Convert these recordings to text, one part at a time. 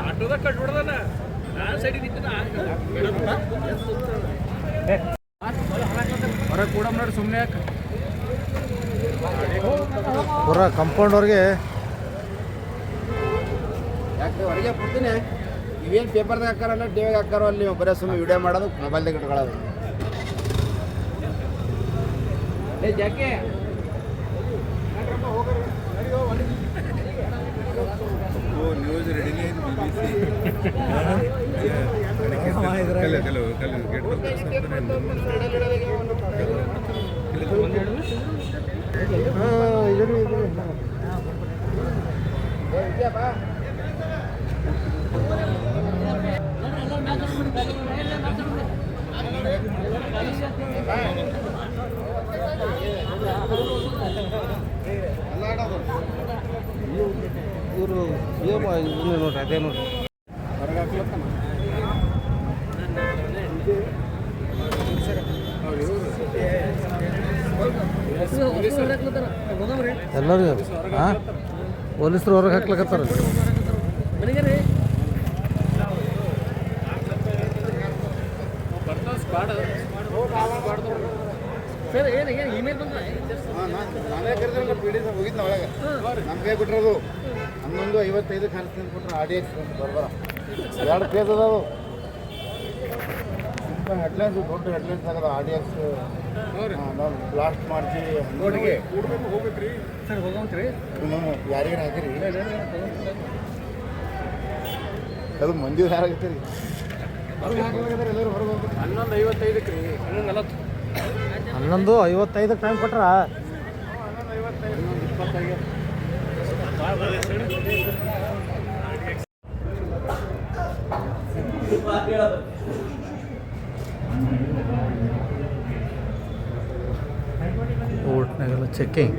ಆಟೋದಾಗ ಕಟ್ಬಿಡ್ದಲ್ಲ side ಹೊರಗೆ ಕೂಡ ನೋಡಿ ಸುಮ್ಮನೆ ಪೂರ ಕಂಪೌಂಡ್ವರೆಗೆ ಯಾಕೆ ಹೊರಗೆ ಬಿಡ್ತೀನಿ. ಇವೇನು ಪೇಪರ್ದಾಗ ಹಾಕಾರಲ್ಲ ಟಿವಿಗೆ ಹಾಕಾರೋ ಅಲ್ಲಿ ಬರೀ ಸುಮ್ಮನೆ ವಿಡಿಯೋ ಮಾಡೋದು ಮೊಬೈಲ್ದಾಗ ಇಟ್ಕೊಳ್ಳೋದು. ಜಾಕೆ ನ್ಯೂಸ್ ರೆಡಿನೇ ಇವರು ನೋಡ್ರಿ ಅದೇ ನೋಡ್ರಿ ಹೊರಗೆ ಹಾಕ್ಲತ್ತಾನ ಎಲ್ಲರೂ ಹಾಂ ಪೊಲೀಸರು ಹೊರಗೆ ಹಾಕ್ಲಕತ್ತಾರ. ಸರ್ ಏನು ಇಮೇಲ್ ಬಂದ್ರೆ ನಾನೇ ಕರೆದ್ರೆ ಪೀಡಿತ ಹೋಗಿದ್ನ ಒಳಗೆ ನಮಗೆ ಬಿಟ್ಟಿರೋದು 11:55 ಖರ್ಚು ಕೊಟ್ಟರೆ ಆಡಿಯನ್ಸ್ ಬರ್ಬಾರ 2 ಪೇಜ್ ಅದಾವು. ಹೆಡ್ಲೈನ್ಸ್ ದೊಡ್ಡ ಹೆಡ್ಲೈನ್ಸ್ ಆಗದ ಆಡಿಯನ್ಸ್ ನಾವು ಬ್ಲಾಸ್ಟ್ ಮಾಡಿಸಿ ನೋಡಿಗೆ ಹೋಗ್ಬೇಕ್ರಿ ಸರ್ ಹೋಗಂತ್ರಿ ಯಾರಿಗಾರ ಹಾಕಿರಿ ಅದು ಮಂದಿ ಯಾರಾಗತ್ತೀರಿ ಹೊರಗೆ ಹಾಕಬೇಕಾದ್ರೆ ಎಲ್ಲರೂ ಹೊರಗೆ ಹೋಗ್ಬೇಕು. 11:55 ರೀ 11:55 ಟೈಮ್ ಕೊಟ್ರ 11:55 ಓಟ್ನಾಗೆಲ್ಲ ಚೆಕ್ಕಿಂಗ್.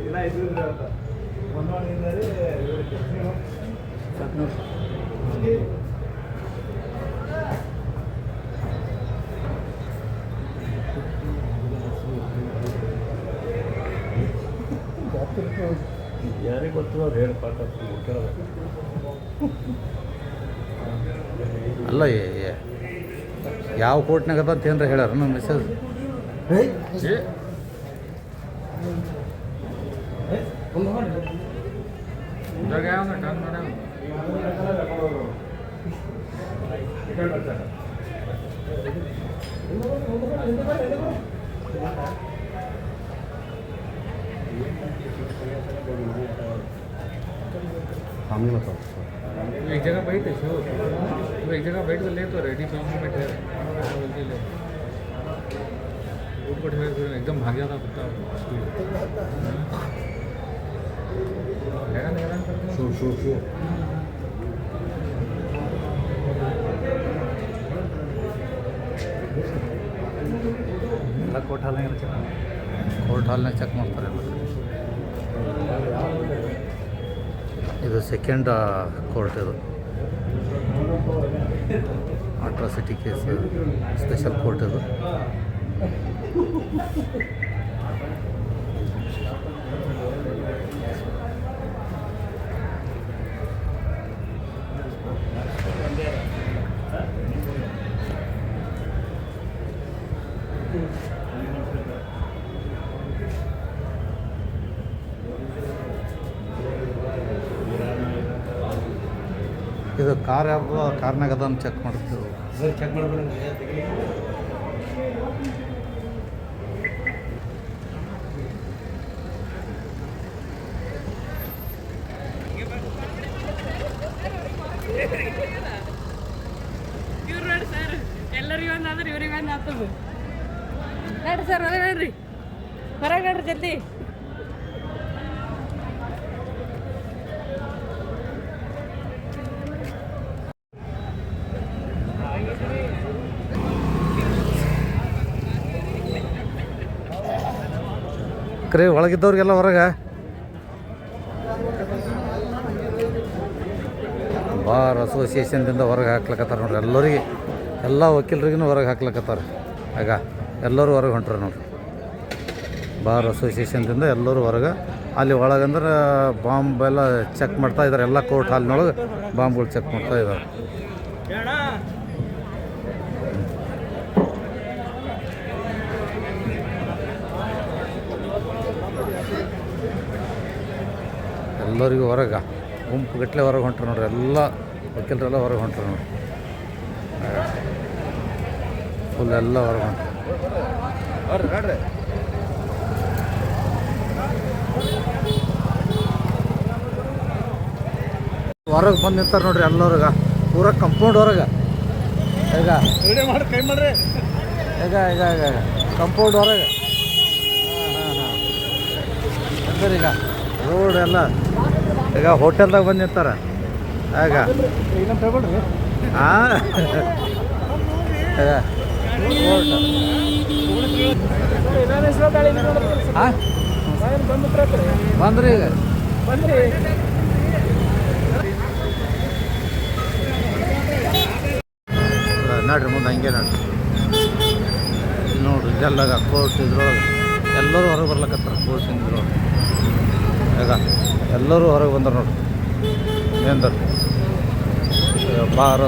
ಯಾರಿಗೆ ಗೊತ್ತು ಅವ್ರು ಹೇಳಿ ಪಾಠ ಅಲ್ಲ ಯಾವ ಕೋರ್ಟ್ನಾಗ ಅದ ಅಂತ ಏನಾರ ಹೇಳ್ಯಾರ ನಮ್ಮ ಮೆಸೇಜ್ सामने बताओ. एक जगह बैठे छो तो एक जगह बैठ कर ले तो रेडी पोजीशन में ठहर ले उठ पर ठहर फिर एकदम भाग जाता कुत्ता हैरान करते शो ಎಲ್ಲ ಕೋರ್ಟ್ ಹಾಲ್ನಾಗ ಚೆಕ್ ಮಾಡ್ತಾರೆ. ಇದು ಸೆಕೆಂಡ್ ಕೋರ್ಟ್. ಇದು ಅಟ್ರಾಸಿಟಿ ಕೇಸ್ ಸ್ಪೆಷಲ್ ಕೋರ್ಟ್. ಇದು ಇದು ಕಾರ್ ಯಾವುದು ಕಾರ್ನಾಗ ಅದನ್ನು ಚೆಕ್ ಮಾಡ್ತೀವಿ. ಚೆಕ್ ಮಾಡ್ಬೋದು. ಇವ್ರು ನೋಡಿ ಸರ್ ಎಲ್ಲರಿಗೂ ಒಂದು ಆದ್ರೆ ಇವ್ರಿಗೆ ಒಂದು ಆಗ್ತದೆ. ನೋಡ್ರಿ ಸರ್ ಹೊರಗೆ ನೋಡ್ರಿ ಹೊರಗೆ ನೋಡ್ರಿ ಜಲ್ದಿ. ಕರೆ ಒಳಗಿದ್ದವ್ರಿಗೆಲ್ಲ ಹೊರಗೆ ಬಾರ್ ಅಸೋಸಿಯೇಷನ್ದಿಂದ ಹೊರಗೆ ಹಾಕ್ಲಕತ್ತಾರೆ ನೋಡ್ರಿ. ಎಲ್ಲರಿಗೆ ಎಲ್ಲ ವಕೀಲರಿಗೂ ಹೊರಗೆ ಹಾಕ್ಲಕತ್ತಾರೆ. ಆಗ ಎಲ್ಲರೂ ಹೊರಗೆ ಹೊಂಟ್ರು ನೋಡ್ರಿ. ಬಾರ್ ಅಸೋಸಿಯೇಷನ್ದಿಂದ ಎಲ್ಲರೂ ಹೊರಗೆ. ಅಲ್ಲಿ ಒಳಗಂದ್ರೆ ಬಾಂಬ್ ಎಲ್ಲ ಚೆಕ್ ಮಾಡ್ತಾ ಇದ್ದಾರೆ. ಎಲ್ಲ ಕೋರ್ಟ್ ಹಾಲ್ನೊಳಗೆ ಬಾಂಬ್ಗಳು ಚೆಕ್ ಮಾಡ್ತಾ ಇದ್ದಾರೆ. ಎಲ್ಲರಿಗೂ ಹೊರಗೆ ಗುಂಪು ಗಟ್ಟಲೆ ಹೊರಗೆ ಹೊಂಟ್ರು ನೋಡ್ರಿ. ಎಲ್ಲ ವಕೀಲರೆಲ್ಲ ಹೊರಗೆ ಹೊಂಟ್ರು ನೋಡ್ರಿ. ಫುಲ್ ಎಲ್ಲ ಹೊರಗೆ ಹೊಂಟ್ರು. ಹೊರಗೆ ಬಂದು ನಿಂತಾರೆ ನೋಡ್ರಿ ಎಲ್ಲರಿಗೆ. ಪೂರ ಕಂಪೌಂಡ್ ಹೊರಗೆ. ಈಗ ಈಗ ಕಂಪೌಂಡ್ ಹೊರಗೆ. ಅಂದ್ರೆ ಈಗ ರೋಡ್ ಎಲ್ಲ ಈಗ ಹೋಟೆಲ್ದಾಗ ಬಂದು ನಿಂತಾರೆ. ಆಗ ಹಾಂ ಬಂದ್ರಿ ಈಗ ನೋಡ್ರಿ ಮುಂದೆ ಹಂಗೆ ನೋಡ್ರಿ. ನೋಡ್ರಿ ಇದೆಲ್ಲಾಗ ಕೋರ್ಟ್ ಇದ್ರೊಳಗೆ ಎಲ್ಲರೂ ಹೊರಗೆ ಬರ್ಲಕತ್ತಾರ. ಕೋರ್ಟ್ ಇದ್ರೊಳಗೆ ಈಗ ಎಲ್ಲರೂ ಹೊರಗೆ ಬಂದರು ನೋಡ್ರಿ. ಮೇಂದರು ಬಾರ್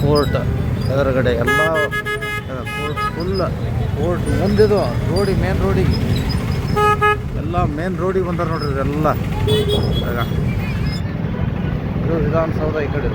ಕೋರ್ಟ್ ಎದುರುಗಡೆ ಎಲ್ಲ ಕೋರ್ಟ್ ಫುಲ್ ಕೋರ್ಟ್ ಮುಂದಿದು ರೋಡಿಗೆ ಮೇನ್ ರೋಡಿಗೆ ಎಲ್ಲ ಮೇನ್ ರೋಡಿಗೆ ಬಂದಾರ ನೋಡ್ರಿ. ಎಲ್ಲ ಈಗ ಇದು ವಿಧಾನಸೌಧ ಈ ಕಡೆ